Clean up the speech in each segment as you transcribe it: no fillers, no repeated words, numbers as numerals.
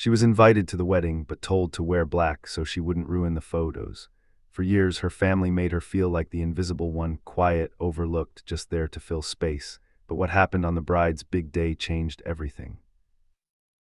She was invited to the wedding, but told to wear black so she wouldn't ruin the photos. For years, her family made her feel like the invisible one, quiet, overlooked, just there to fill space. But what happened on the bride's big day changed everything.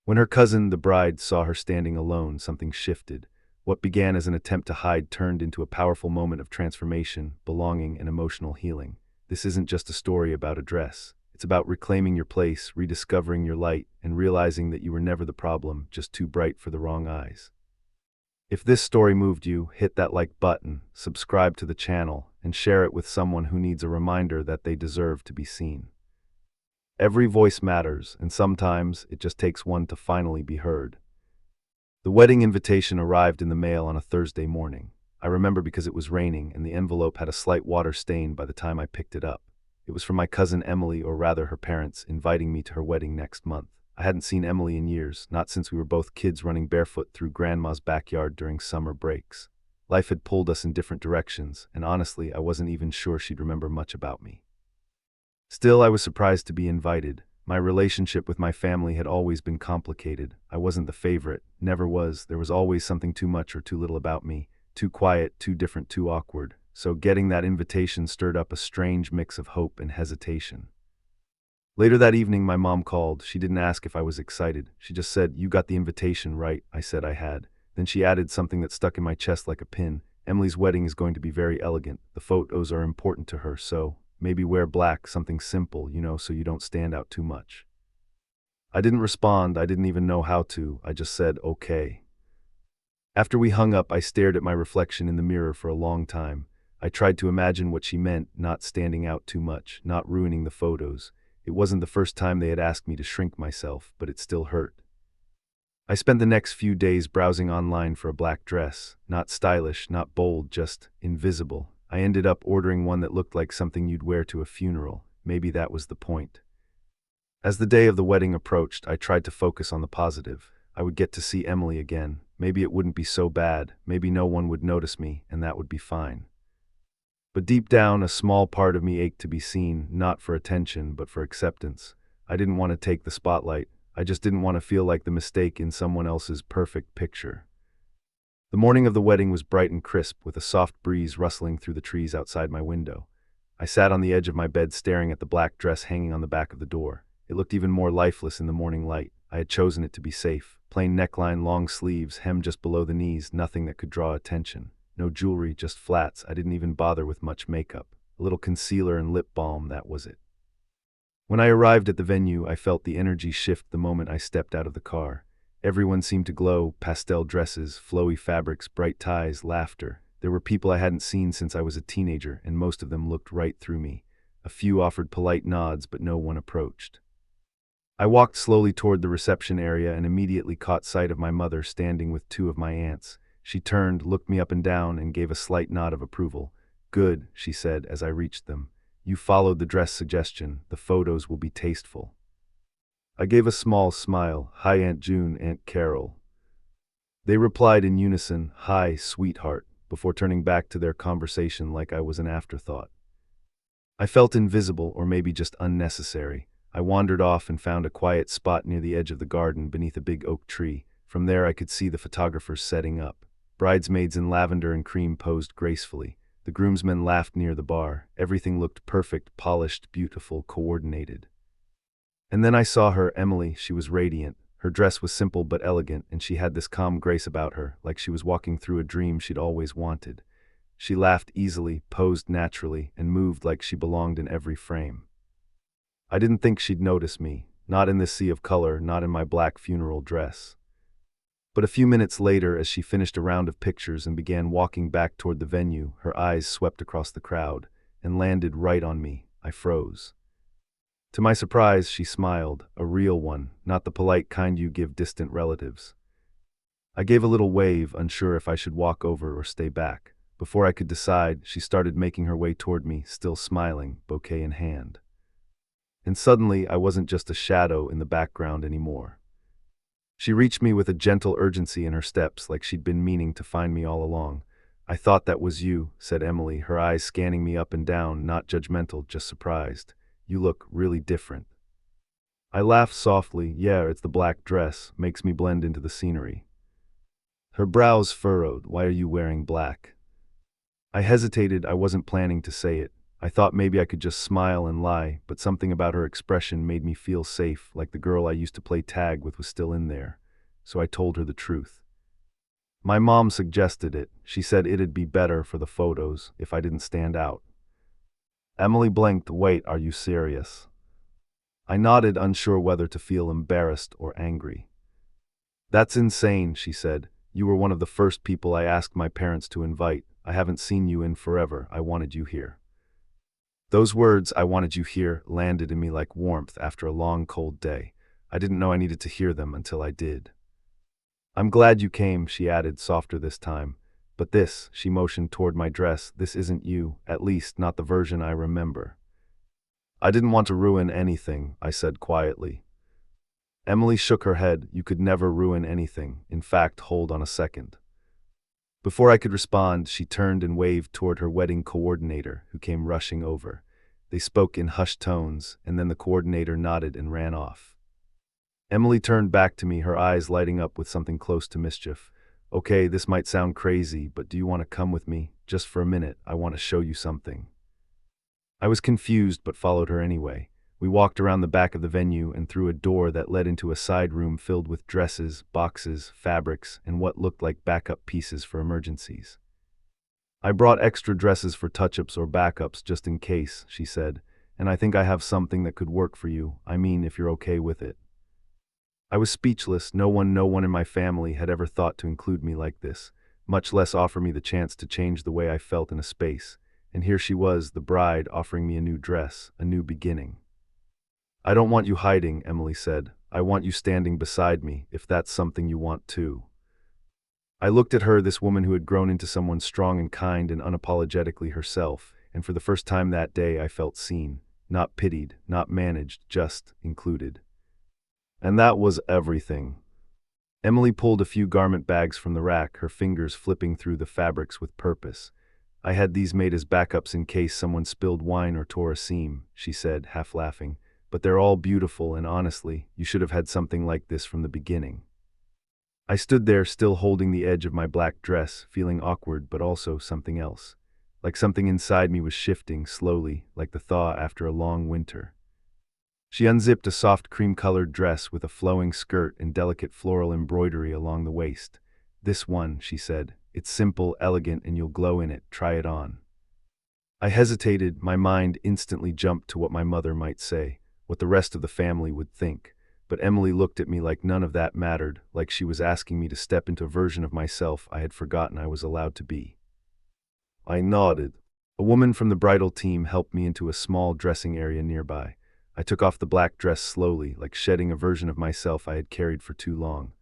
When her cousin, the bride, saw her standing alone, something shifted. What began as an attempt to hide turned into a powerful moment of transformation, belonging, and emotional healing. This isn't just a story about a dress. It's about reclaiming your place, rediscovering your light, and realizing that you were never the problem, just too bright for the wrong eyes. If this story moved you, hit that like button, subscribe to the channel, and share it with someone who needs a reminder that they deserve to be seen. Every voice matters, and sometimes it just takes one to finally be heard. The wedding invitation arrived in the mail on a Thursday morning. I remember because it was raining and the envelope had a slight water stain by the time I picked it up. It was from my cousin Emily, or rather her parents, inviting me to her wedding next month. I hadn't seen Emily in years, not since we were both kids running barefoot through Grandma's backyard during summer breaks. Life had pulled us in different directions, and honestly, I wasn't even sure she'd remember much about me. Still, I was surprised to be invited. My relationship with my family had always been complicated. I wasn't the favorite, never was. There was always something too much or too little about me, too quiet, too different, too awkward. So getting that invitation stirred up a strange mix of hope and hesitation. Later that evening, my mom called. She didn't ask if I was excited. She just said, "You got the invitation, right?" I said I had. Then she added something that stuck in my chest like a pin. "Emily's wedding is going to be very elegant. The photos are important to her, so maybe wear black, something simple, so you don't stand out too much." I didn't respond. I didn't even know how to. I just said, "Okay." After we hung up, I stared at my reflection in the mirror for a long time. I tried to imagine what she meant, not standing out too much, not ruining the photos. It wasn't the first time they had asked me to shrink myself, but it still hurt. I spent the next few days browsing online for a black dress. Not stylish, not bold, just invisible. I ended up ordering one that looked like something you'd wear to a funeral. Maybe that was the point. As the day of the wedding approached, I tried to focus on the positive. I would get to see Emily again. Maybe it wouldn't be so bad. Maybe no one would notice me, and that would be fine. But deep down, a small part of me ached to be seen, not for attention, but for acceptance. I didn't want to take the spotlight. I just didn't want to feel like the mistake in someone else's perfect picture. The morning of the wedding was bright and crisp, with a soft breeze rustling through the trees outside my window. I sat on the edge of my bed staring at the black dress hanging on the back of the door. It looked even more lifeless in the morning light. I had chosen it to be safe. Plain neckline, long sleeves, hem just below the knees, nothing that could draw attention. No jewelry, just flats. I didn't even bother with much makeup. A little concealer and lip balm, that was it. When I arrived at the venue, I felt the energy shift the moment I stepped out of the car. Everyone seemed to glow: pastel dresses, flowy fabrics, bright ties, laughter. There were people I hadn't seen since I was a teenager, and most of them looked right through me. A few offered polite nods, but no one approached. I walked slowly toward the reception area and immediately caught sight of my mother standing with two of my aunts. She turned, looked me up and down, and gave a slight nod of approval. "Good," she said as I reached them. "You followed the dress suggestion. The photos will be tasteful." I gave a small smile. "Hi, Aunt June, Aunt Carol." They replied in unison, "Hi, sweetheart," before turning back to their conversation like I was an afterthought. I felt invisible, or maybe just unnecessary. I wandered off and found a quiet spot near the edge of the garden beneath a big oak tree. From there I could see the photographers setting up. Bridesmaids in lavender and cream posed gracefully. The groomsmen laughed near the bar. Everything looked perfect, polished, beautiful, coordinated. And then I saw her, Emily. She was radiant. Her dress was simple but elegant, and she had this calm grace about her, like she was walking through a dream she'd always wanted. She laughed easily, posed naturally, and moved like she belonged in every frame. I didn't think she'd notice me, not in this sea of color, not in my black funeral dress. But a few minutes later, as she finished a round of pictures and began walking back toward the venue, her eyes swept across the crowd and landed right on me. I froze. To my surprise, she smiled, a real one, not the polite kind you give distant relatives. I gave a little wave, unsure if I should walk over or stay back. Before I could decide, she started making her way toward me, still smiling, bouquet in hand. And suddenly, I wasn't just a shadow in the background anymore. She reached me with a gentle urgency in her steps, like she'd been meaning to find me all along. "I thought that was you," said Emily, her eyes scanning me up and down, not judgmental, just surprised. "You look really different." I laughed softly. Yeah, it's the black dress. Makes me blend into the scenery. Her brows furrowed. Why are you wearing black? I hesitated. I wasn't planning to say it. I thought maybe I could just smile and lie, but something about her expression made me feel safe, like the girl I used to play tag with was still in there. So I told her the truth. My mom suggested it. She said it'd be better for the photos if I didn't stand out. Emily blinked. Wait, are you serious? I nodded, unsure whether to feel embarrassed or angry. That's insane, she said. You were one of the first people I asked my parents to invite. I haven't seen you in forever. I wanted you here. Those words, I wanted you here, landed in me like warmth after a long, cold day. I didn't know I needed to hear them until I did. I'm glad you came, she added, softer this time. But this, she motioned toward my dress, this isn't you, at least not the version I remember. I didn't want to ruin anything, I said quietly. Emily shook her head. You could never ruin anything. In fact, hold on a second. Before I could respond, she turned and waved toward her wedding coordinator, who came rushing over. They spoke in hushed tones, and then the coordinator nodded and ran off. Emily turned back to me, her eyes lighting up with something close to mischief. Okay, this might sound crazy, but do you want to come with me? Just for a minute, I want to show you something. I was confused, but followed her anyway. We walked around the back of the venue and through a door that led into a side room filled with dresses, boxes, fabrics, and what looked like backup pieces for emergencies. I brought extra dresses for touch-ups or backups just in case, she said, and I think I have something that could work for you. I mean, if you're okay with it. I was speechless. No one in my family had ever thought to include me like this, much less offer me the chance to change the way I felt in a space. And here she was, the bride, offering me a new dress, a new beginning. I don't want you hiding, Emily said. I want you standing beside me, if that's something you want too. I looked at her, this woman who had grown into someone strong and kind and unapologetically herself, and for the first time that day I felt seen, not pitied, not managed, just included. And that was everything. Emily pulled a few garment bags from the rack, her fingers flipping through the fabrics with purpose. I had these made as backups in case someone spilled wine or tore a seam, she said, half laughing. But they're all beautiful, and honestly, you should have had something like this from the beginning. I stood there, still holding the edge of my black dress, feeling awkward but also something else. Like something inside me was shifting, slowly, like the thaw after a long winter. She unzipped a soft cream-colored dress with a flowing skirt and delicate floral embroidery along the waist. This one, she said. It's simple, elegant, and you'll glow in it. Try it on. I hesitated. My mind instantly jumped to what my mother might say, what the rest of the family would think. But Emily looked at me like none of that mattered, like she was asking me to step into a version of myself I had forgotten I was allowed to be. I nodded. A woman from the bridal team helped me into a small dressing area nearby. I took off the black dress slowly, like shedding a version of myself I had carried for too long.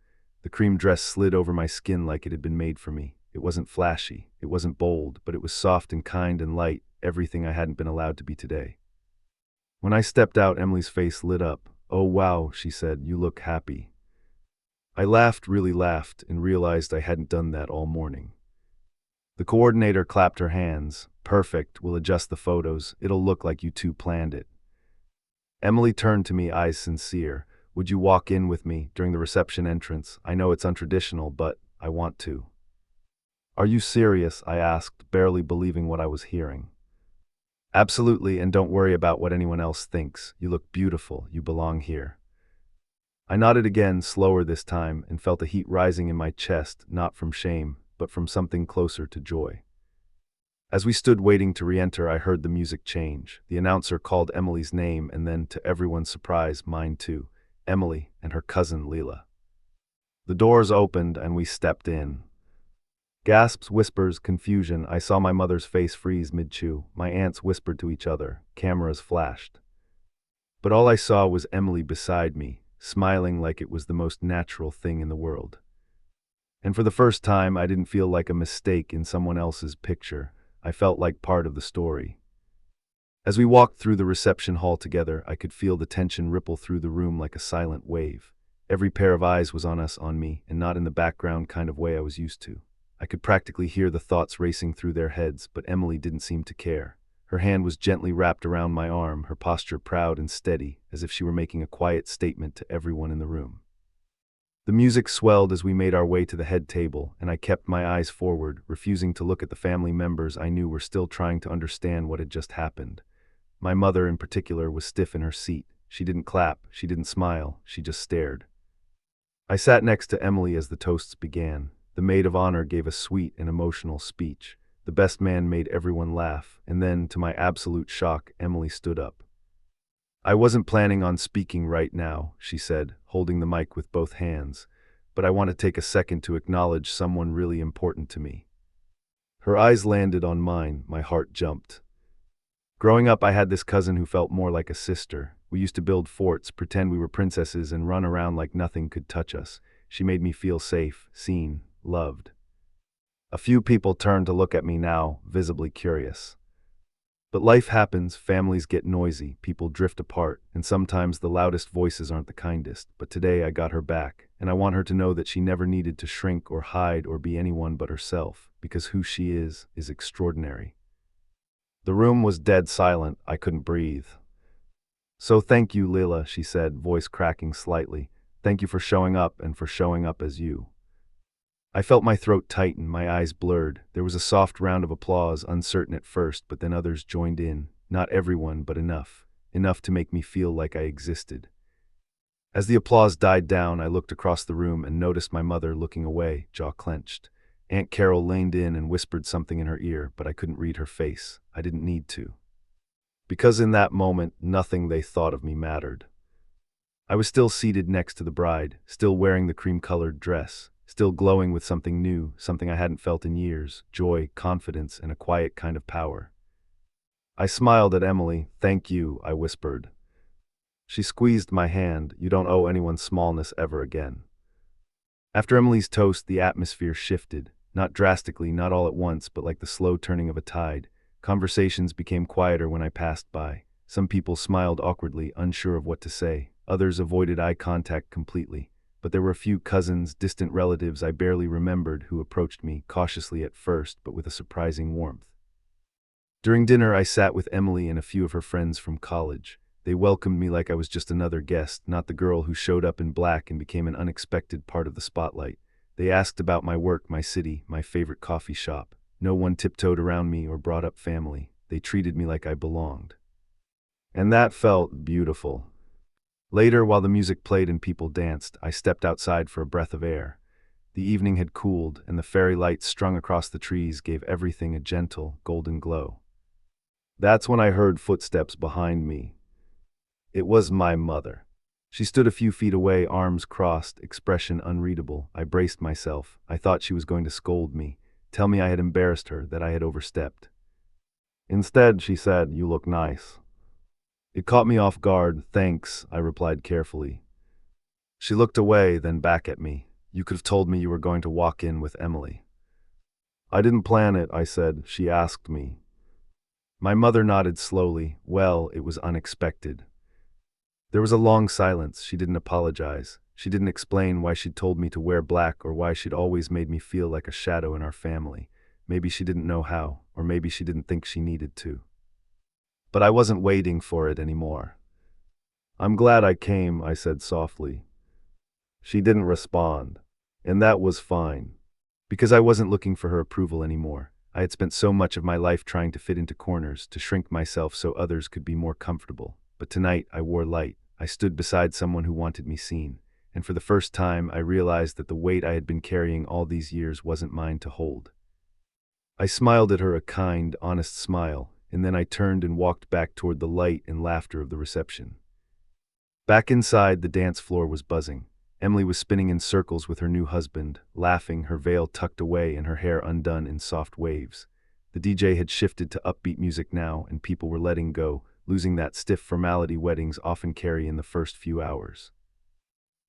The cream dress slid over my skin like it had been made for me. It wasn't flashy, it wasn't bold, but it was soft and kind and light, everything I hadn't been allowed to be today. When I stepped out, Emily's face lit up. Oh wow, she said, you look happy. I laughed, really laughed, and realized I hadn't done that all morning. The coordinator clapped her hands. Perfect, we'll adjust the photos. It'll look like you two planned it. Emily turned to me, eyes sincere. Would you walk in with me during the reception entrance? I know it's untraditional, but I want to. Are you serious? I asked, barely believing what I was hearing. Absolutely, and don't worry about what anyone else thinks. You look beautiful. You belong here. I nodded again, slower this time, and felt a heat rising in my chest, not from shame, but from something closer to joy. As we stood waiting to re-enter, I heard the music change. The announcer called Emily's name, and then, to everyone's surprise, mine too, Emily and her cousin Leela. The doors opened, and we stepped in. Gasps, whispers, confusion. I saw my mother's face freeze mid-chew. My aunts whispered to each other. Cameras flashed. But all I saw was Emily beside me, smiling like it was the most natural thing in the world. And for the first time, I didn't feel like a mistake in someone else's picture. I felt like part of the story. As we walked through the reception hall together, I could feel the tension ripple through the room like a silent wave. Every pair of eyes was on us, on me, and not in the background kind of way I was used to. I could practically hear the thoughts racing through their heads, but Emily didn't seem to care. Her hand was gently wrapped around my arm, her posture proud and steady, as if she were making a quiet statement to everyone in the room. The music swelled as we made our way to the head table, and I kept my eyes forward, refusing to look at the family members I knew were still trying to understand what had just happened. My mother, in particular, was stiff in her seat. She didn't clap, she didn't smile, she just stared. I sat next to Emily as the toasts began. The maid of honor gave a sweet and emotional speech. The best man made everyone laugh, and then, to my absolute shock, Emily stood up. "I wasn't planning on speaking right now," she said, holding the mic with both hands, "but I want to take a second to acknowledge someone really important to me." Her eyes landed on mine, my heart jumped. Growing up, I had this cousin who felt more like a sister. We used to build forts, pretend we were princesses, and run around like nothing could touch us. She made me feel safe, seen, loved. A few people turned to look at me now, visibly curious. But life happens, families get noisy, people drift apart, and sometimes the loudest voices aren't the kindest. But today I got her back, and I want her to know that she never needed to shrink or hide or be anyone but herself, because who she is extraordinary. The room was dead silent. I couldn't breathe. "So thank you, Lila," she said, voice cracking slightly. "Thank you for showing up and for showing up as you." I felt my throat tighten, my eyes blurred. There was a soft round of applause, uncertain at first, but then others joined in. Not everyone, but enough. Enough to make me feel like I existed. As the applause died down, I looked across the room and noticed my mother looking away, jaw clenched. Aunt Carol leaned in and whispered something in her ear, but I couldn't read her face. I didn't need to. Because in that moment, nothing they thought of me mattered. I was still seated next to the bride, still wearing the cream-colored dress, still glowing with something new, something I hadn't felt in years, joy, confidence, and a quiet kind of power. I smiled at Emily. "Thank you," I whispered. She squeezed my hand. "You don't owe anyone smallness ever again." After Emily's toast, the atmosphere shifted. Not drastically, not all at once, but like the slow turning of a tide. Conversations became quieter when I passed by. Some people smiled awkwardly, unsure of what to say. Others avoided eye contact completely. But there were a few cousins, distant relatives I barely remembered, who approached me, cautiously at first, but with a surprising warmth. During dinner, I sat with Emily and a few of her friends from college. They welcomed me like I was just another guest, not the girl who showed up in black and became an unexpected part of the spotlight. They asked about my work, my city, my favorite coffee shop. No one tiptoed around me or brought up family. They treated me like I belonged. And that felt beautiful. Later, while the music played and people danced, I stepped outside for a breath of air. The evening had cooled, and the fairy lights strung across the trees gave everything a gentle, golden glow. That's when I heard footsteps behind me. It was my mother. She stood a few feet away, arms crossed, expression unreadable. I braced myself. I thought she was going to scold me, tell me I had embarrassed her, that I had overstepped. Instead, she said, "You look nice." It caught me off guard. "Thanks," I replied carefully. She looked away, then back at me. "You could have told me you were going to walk in with Emily." "I didn't plan it," I said. "She asked me." My mother nodded slowly. "Well, it was unexpected." There was a long silence. She didn't apologize. She didn't explain why she'd told me to wear black or why she'd always made me feel like a shadow in our family. Maybe she didn't know how, or maybe she didn't think she needed to. But I wasn't waiting for it anymore. "I'm glad I came," I said softly. She didn't respond. And that was fine. Because I wasn't looking for her approval anymore. I had spent so much of my life trying to fit into corners, to shrink myself so others could be more comfortable. But tonight, I wore light. I stood beside someone who wanted me seen. And for the first time, I realized that the weight I had been carrying all these years wasn't mine to hold. I smiled at her, a kind, honest smile, and then I turned and walked back toward the light and laughter of the reception. Back inside, the dance floor was buzzing. Emily was spinning in circles with her new husband, laughing, her veil tucked away and her hair undone in soft waves. The DJ had shifted to upbeat music now, and people were letting go, losing that stiff formality weddings often carry in the first few hours.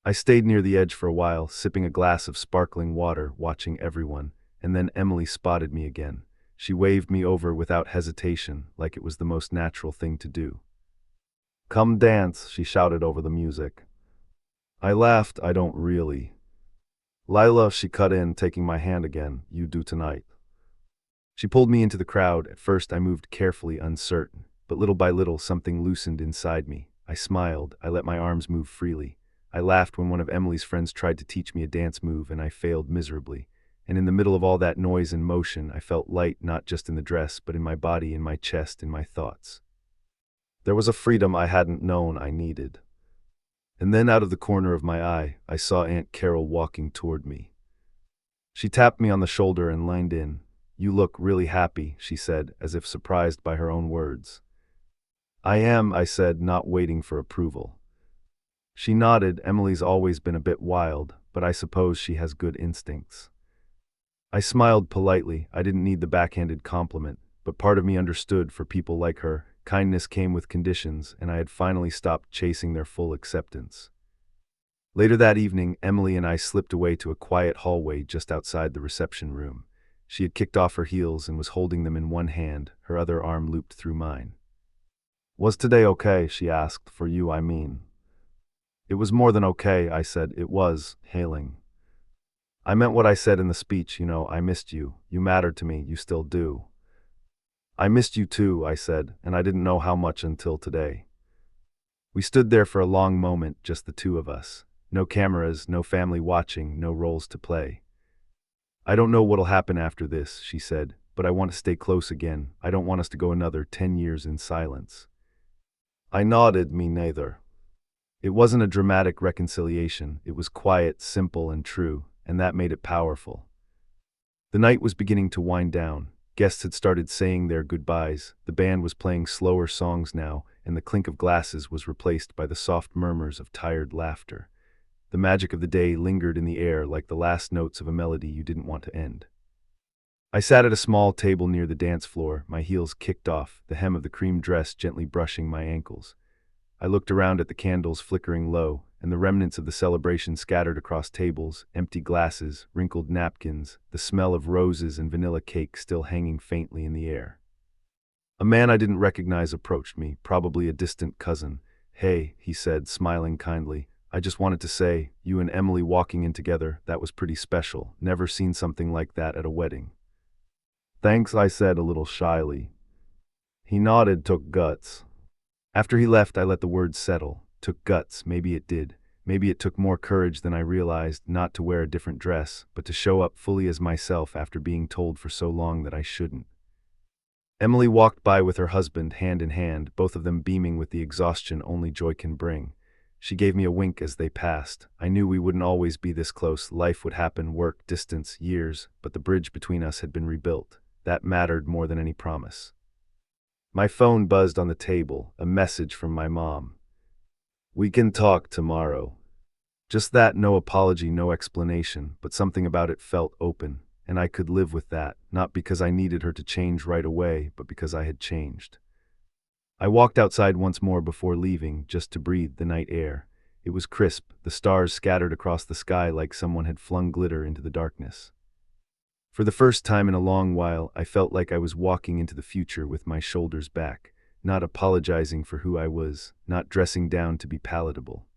I stayed near the edge for a while, sipping a glass of sparkling water, watching everyone, and then Emily spotted me again. She waved me over without hesitation, like it was the most natural thing to do. "Come dance," she shouted over the music. I laughed. "I don't really." "Lila," she cut in, taking my hand again, "you do tonight." She pulled me into the crowd. At first I moved carefully, uncertain, but little by little something loosened inside me. I smiled, I let my arms move freely. I laughed when one of Emily's friends tried to teach me a dance move and I failed miserably. And in the middle of all that noise and motion, I felt light not just in the dress, but in my body, in my chest, in my thoughts. There was a freedom I hadn't known I needed. And then out of the corner of my eye, I saw Aunt Carol walking toward me. She tapped me on the shoulder and leaned in. "You look really happy," she said, as if surprised by her own words. "I am," I said, not waiting for approval. She nodded. "Emily's always been a bit wild, but I suppose she has good instincts." I smiled politely. I didn't need the backhanded compliment, but part of me understood for people like her, kindness came with conditions, and I had finally stopped chasing their full acceptance. Later that evening, Emily and I slipped away to a quiet hallway just outside the reception room. She had kicked off her heels and was holding them in one hand, her other arm looped through mine. "Was today okay?" she asked. "For you, I mean." "It was more than okay," I said. "It was, hailing. I meant what I said in the speech, you know, I missed you. You mattered to me, you still do." "I missed you too," I said, "and I didn't know how much until today." We stood there for a long moment, just the two of us. No cameras, no family watching, no roles to play. "I don't know what'll happen after this," she said, "but I want to stay close again. I don't want us to go another 10 years in silence." I nodded, "Me neither." It wasn't a dramatic reconciliation, it was quiet, simple, and true, and that made it powerful. The night was beginning to wind down. Guests had started saying their goodbyes, the band was playing slower songs now, and the clink of glasses was replaced by the soft murmurs of tired laughter. The magic of the day lingered in the air like the last notes of a melody you didn't want to end. I sat at a small table near the dance floor, my heels kicked off, the hem of the cream dress gently brushing my ankles. I looked around at the candles flickering low, and the remnants of the celebration scattered across tables, empty glasses, wrinkled napkins, the smell of roses and vanilla cake still hanging faintly in the air. A man I didn't recognize approached me, probably a distant cousin. "Hey," he said, smiling kindly. "I just wanted to say, you and Emily walking in together, that was pretty special. Never seen something like that at a wedding." "Thanks," I said a little shyly. He nodded. "Took guts." After he left, I let the words settle. Took guts, maybe it did. Maybe it took more courage than I realized, not to wear a different dress, but to show up fully as myself after being told for so long that I shouldn't. Emily walked by with her husband, hand in hand, both of them beaming with the exhaustion only joy can bring. She gave me a wink as they passed. I knew we wouldn't always be this close. Life would happen, work, distance, years, but the bridge between us had been rebuilt. That mattered more than any promise. My phone buzzed on the table, a message from my mom. "We can talk tomorrow." Just that, no apology, no explanation, but something about it felt open, and I could live with that, not because I needed her to change right away, but because I had changed. I walked outside once more before leaving, just to breathe the night air. It was crisp, the stars scattered across the sky like someone had flung glitter into the darkness. For the first time in a long while, I felt like I was walking into the future with my shoulders back, not apologizing for who I was, not dressing down to be palatable.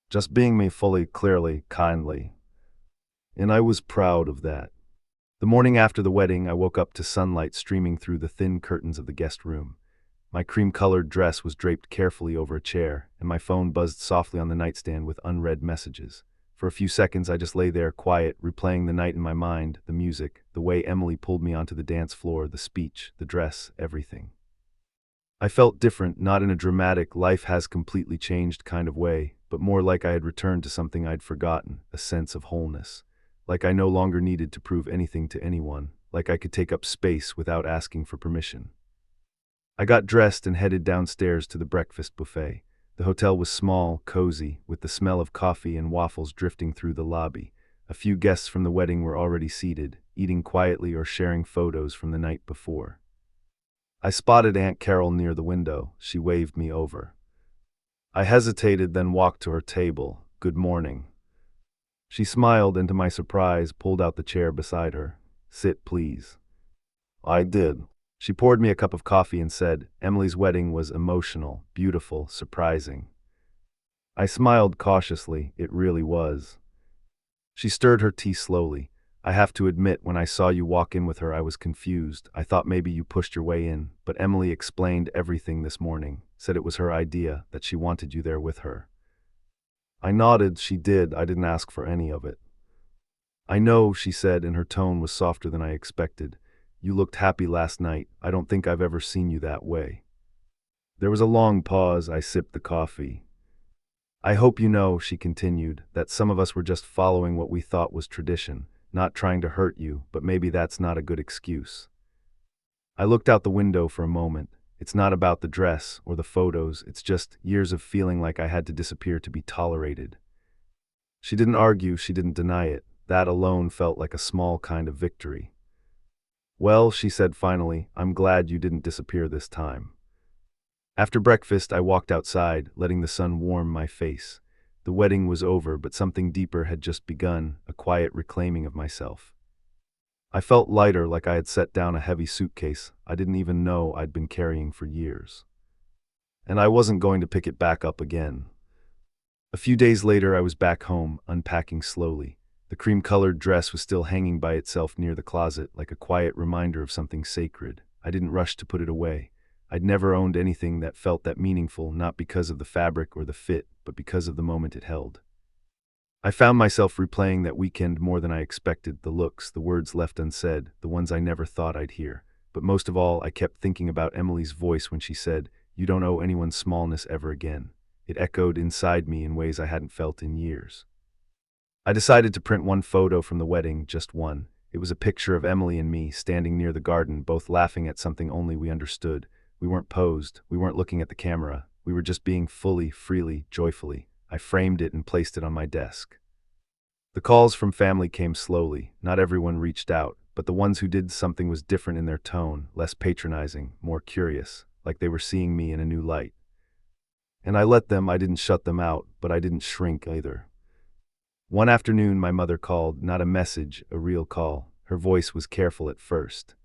Just being me fully, clearly, kindly. And I was proud of that. The morning after the wedding, I woke up to sunlight streaming through the thin curtains of the guest room. My cream-colored dress was draped carefully over a chair, and my phone buzzed softly on the nightstand with unread messages. For a few seconds, I just lay there, quiet, replaying the night in my mind, the music, the way Emily pulled me onto the dance floor, the speech, the dress, everything. I felt different, not in a dramatic, life has completely changed kind of way, but more like I had returned to something I'd forgotten, a sense of wholeness. Like I no longer needed to prove anything to anyone, like I could take up space without asking for permission. I got dressed and headed downstairs to the breakfast buffet. The hotel was small, cozy, with the smell of coffee and waffles drifting through the lobby. A few guests from the wedding were already seated, eating quietly or sharing photos from the night before. I spotted Aunt Carol near the window. She waved me over. I hesitated, then walked to her table. "Good morning." She smiled and, to my surprise, pulled out the chair beside her. "Sit, please." I did. She poured me a cup of coffee and said, "Emily's wedding was emotional, beautiful, surprising." I smiled cautiously. It really was. She stirred her tea slowly. I have to admit, when I saw you walk in with her, I was confused. I thought maybe you pushed your way in, but Emily explained everything this morning, said it was her idea, that she wanted you there with her. I nodded. She did. I didn't ask for any of it. I know, she said, and her tone was softer than I expected. You looked happy last night. I don't think I've ever seen you that way. There was a long pause. I sipped the coffee. I hope you know, she continued, that some of us were just following what we thought was tradition, not trying to hurt you, but maybe that's not a good excuse. I looked out the window for a moment. It's not about the dress or the photos, it's just years of feeling like I had to disappear to be tolerated. She didn't argue, she didn't deny it. That alone felt like a small kind of victory. Well, she said finally, I'm glad you didn't disappear this time. After breakfast, I walked outside, letting the sun warm my face. The wedding was over, but something deeper had just begun, a quiet reclaiming of myself. I felt lighter, like I had set down a heavy suitcase I didn't even know I'd been carrying for years. And I wasn't going to pick it back up again. A few days later, I was back home, unpacking slowly. The cream-colored dress was still hanging by itself near the closet, like a quiet reminder of something sacred. I didn't rush to put it away. I'd never owned anything that felt that meaningful, not because of the fabric or the fit, but because of the moment it held. I found myself replaying that weekend more than I expected, the looks, the words left unsaid, the ones I never thought I'd hear. But most of all, I kept thinking about Emily's voice when she said, "You don't owe anyone smallness ever again." It echoed inside me in ways I hadn't felt in years. I decided to print one photo from the wedding, just one. It was a picture of Emily and me standing near the garden, both laughing at something only we understood. We weren't posed, we weren't looking at the camera, we were just being fully, freely, joyfully. I framed it and placed it on my desk. The calls from family came slowly. Not everyone reached out, but the ones who did, something was different in their tone, less patronizing, more curious, like they were seeing me in a new light. And I let them. I didn't shut them out, but I didn't shrink either. One afternoon, my mother called, not a message, a real call. Her voice was careful at first.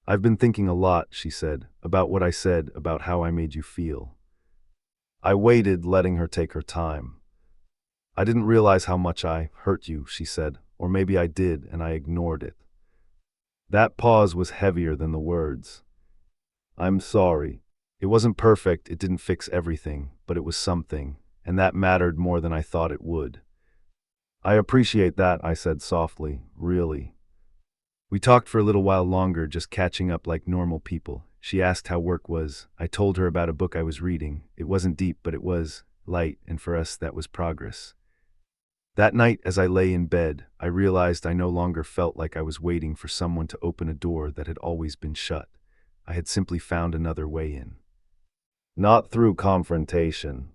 "I've been thinking a lot," she said, "about what I said, about how I made you feel." I waited, letting her take her time. "I didn't realize how much I hurt you," she said, "or maybe I did, and I ignored it." That pause was heavier than the words. "I'm sorry. It wasn't perfect, it didn't fix everything, but it was something, and that mattered more than I thought it would." "I appreciate that," I said softly, "really." We talked for a little while longer, just catching up like normal people. She asked how work was. I told her about a book I was reading. It wasn't deep, but it was light, and for us that was progress. That night, as I lay in bed, I realized I no longer felt like I was waiting for someone to open a door that had always been shut. I had simply found another way in. Not through confrontation.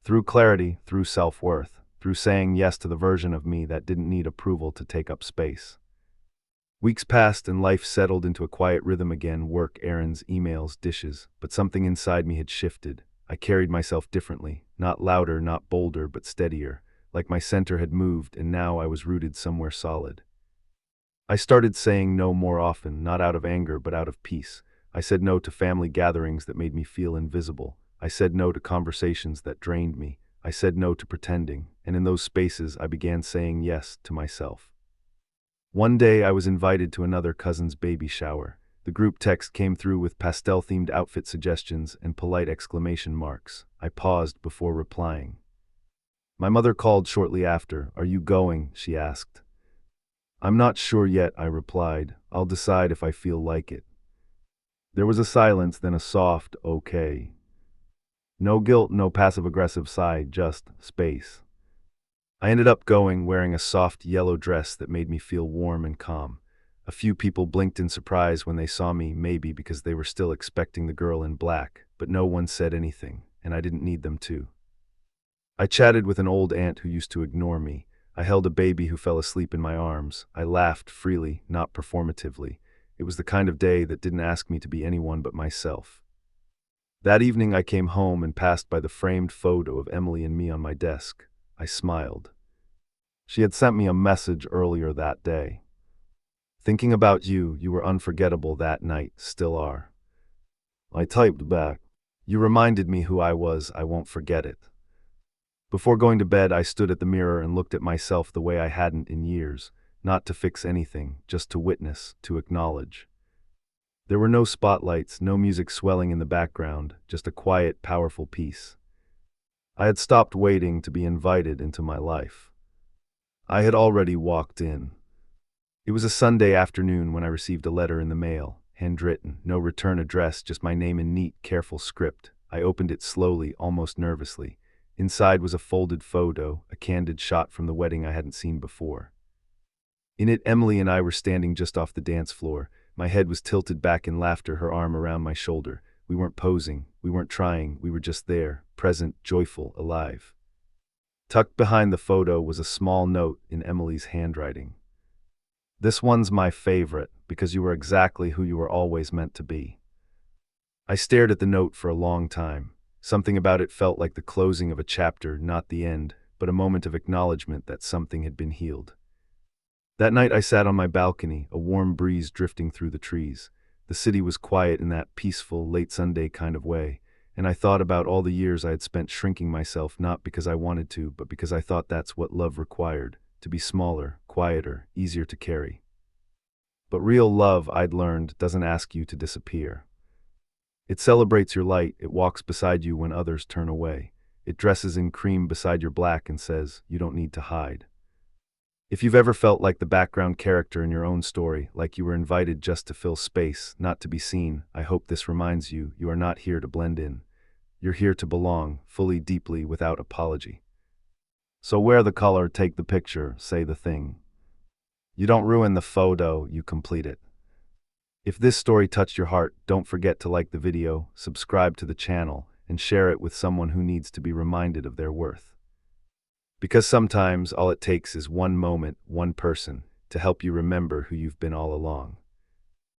Through clarity, through self-worth, through saying yes to the version of me that didn't need approval to take up space. Weeks passed and life settled into a quiet rhythm again, work, errands, emails, dishes, but something inside me had shifted. I carried myself differently, not louder, not bolder, but steadier, like my center had moved and now I was rooted somewhere solid. I started saying no more often, not out of anger, but out of peace. I said no to family gatherings that made me feel invisible. I said no to conversations that drained me. I said no to pretending, and in those spaces I began saying yes to myself. One day I was invited to another cousin's baby shower. The group text came through with pastel-themed outfit suggestions and polite exclamation marks. I paused before replying. My mother called shortly after. "Are you going?" she asked. "I'm not sure yet," I replied. "I'll decide if I feel like it." There was a silence, then a soft, "okay." No guilt, no passive-aggressive sigh, just space. I ended up going, wearing a soft yellow dress that made me feel warm and calm. A few people blinked in surprise when they saw me, maybe because they were still expecting the girl in black, but no one said anything, and I didn't need them to. I chatted with an old aunt who used to ignore me. I held a baby who fell asleep in my arms. I laughed freely, not performatively. It was the kind of day that didn't ask me to be anyone but myself. That evening I came home and passed by the framed photo of Emily and me on my desk. I smiled. She had sent me a message earlier that day. "Thinking about you, you were unforgettable that night, still are." I typed back, "You reminded me who I was, I won't forget it." Before going to bed, I stood at the mirror and looked at myself the way I hadn't in years. not to fix anything, just to witness, to acknowledge. There were no spotlights, no music swelling in the background, just a quiet, powerful peace. I had stopped waiting to be invited into my life. I had already walked in. It was a Sunday afternoon when I received a letter in the mail, handwritten, no return address, just my name in neat, careful script. I opened it slowly, almost nervously. Inside was a folded photo, a candid shot from the wedding I hadn't seen before. In it, Emily and I were standing just off the dance floor. My head was tilted back in laughter, her arm around my shoulder. We weren't posing, we weren't trying, we were just there, present, joyful, alive. Tucked behind the photo was a small note in Emily's handwriting. "This one's my favorite, because you were exactly who you were always meant to be." I stared at the note for a long time. Something about it felt like the closing of a chapter, not the end, but a moment of acknowledgement that something had been healed. That night I sat on my balcony, a warm breeze drifting through the trees. The city was quiet in that peaceful, late Sunday kind of way, and I thought about all the years I had spent shrinking myself, not because I wanted to, but because I thought that's what love required, to be smaller, quieter, easier to carry. But real love, I'd learned, doesn't ask you to disappear. It celebrates your light, it walks beside you when others turn away. It dresses in cream beside your black and says, you don't need to hide. If you've ever felt like the background character in your own story, like you were invited just to fill space, not to be seen, I hope this reminds you, you are not here to blend in. You're here to belong, fully, deeply, without apology. So wear the color, take the picture, say the thing. You don't ruin the photo, you complete it. If this story touched your heart, don't forget to like the video, subscribe to the channel, and share it with someone who needs to be reminded of their worth. Because sometimes all it takes is one moment, one person, to help you remember who you've been all along.